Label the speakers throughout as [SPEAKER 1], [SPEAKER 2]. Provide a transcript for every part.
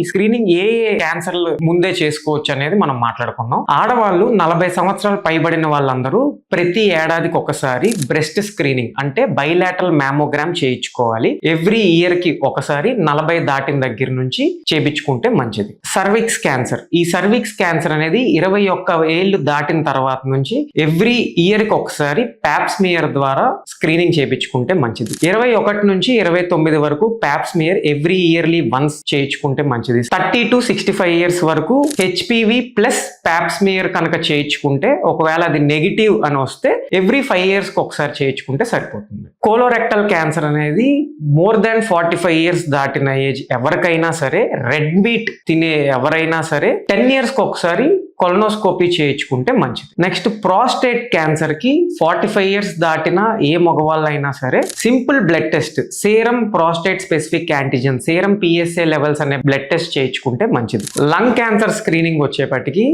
[SPEAKER 1] ఈ స్క్రీనింగ్ ఏ క్యాన్సర్లు ముందే చేసుకోవచ్చు అనేది మనం మాట్లాడుకుందాం. ఆడవాళ్ళు 40 సంవత్సరాలు పైబడిన వాళ్ళందరూ ప్రతి ఏడాదికి ఒకసారి బ్రెస్ట్ స్క్రీనింగ్ అంటే బైలాటరల్ మ్యామోగ్రామ్ చేయించుకోవాలి. ఎవ్రీ ఇయర్ కి ఒకసారి 40 దాటిన దగ్గర నుంచి చేయించుకుంటే మంచిది. సర్విక్స్ క్యాన్సర్, ఈ సర్విక్స్ క్యాన్సర్ అనేది 21 ఏళ్ళు దాటిన తర్వాత నుంచి ఎవ్రీ ఇయర్ కి ఒకసారి ప్యాప్స్మియర్ ద్వారా స్క్రీనింగ్ చేయించుకుంటే మంచిది. 21 నుంచి 29 వరకు ప్యాప్స్మియర్ ఎవ్రీ ఇయర్లీ వన్స్ చేయించుకుంటే మంచిది. 30 to 65 ఇయర్స్ వరకు హెచ్పివి ప్లస్ ప్యాప్స్మియర్ కనుక చేయించుకుంటే, ఒకవేళ అది నెగిటివ్ అని వస్తే ఎవ్రీ 5 ఇయర్స్ కి ఒకసారి చేయించుకుంటే సరిపోతుంది. కోలోరెక్టల్ క్యాన్సర్ అనేది మోర్ దాన్ 45 ఇయర్స్ దాటిన ఏజ్ ఎవరికైనా సరే, రెడ్ మీట్ తినే ఎవరైనా సరే 10 ఇయర్స్ కి ఒకసారి కొలనోస్కోపీ చేయించుకుంటే మంచిది. నెక్స్ట్ ప్రాస్టేట్ క్యాన్సర్ కి 45 ఇయర్స్ దాటిన ఏ మగవాళ్ళైనా సరే simple blood test, serum prostate specific antigen, serum PSA levels అనే బ్లడ్ టెస్ట్ చేయించుకుంటే మంచిది. లంగ్ క్యాన్సర్ స్క్రీనింగ్ వచ్చేపటికి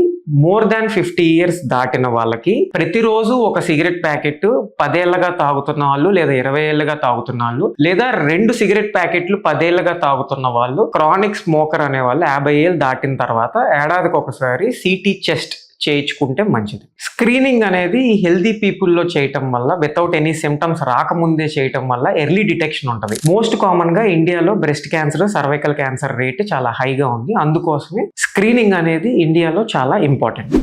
[SPEAKER 1] మోర్ దాన్ 50 ఇయర్స్ దాటిన వాళ్ళకి ప్రతిరోజు ఒక సిగరెట్ ప్యాకెట్ 10 ఏళ్లుగా తాగుతున్న వాళ్ళు, లేదా 20 ఏళ్లుగా తాగుతున్న వాళ్ళు, లేదా 2 సిగరెట్ ప్యాకెట్లు 10 ఏళ్లుగా తాగుతున్న వాళ్ళు, క్రానిక్ స్మోకర్ అనే వాళ్ళు 50 ఏళ్ళు దాటిన తర్వాత ఏడాదికి ఒకసారి సిటీ చెస్ట్ చేయించుకుంటే మంచిది. స్క్రీనింగ్ అనేది హెల్దీ పీపుల్లో చేయటం వల్ల, వితౌట్ ఎనీ సిమ్టమ్స్ రాకముందే చేయటం వల్ల ఎర్లీ డిటెక్షన్ ఉంటుంది. మోస్ట్ కామన్ గా ఇండియాలో breast cancer, cervical cancer rate చాలా హైగా ఉంది. అందుకోసమే స్క్రీనింగ్ అనేది ఇండియాలో చాలా ఇంపార్టెంట్.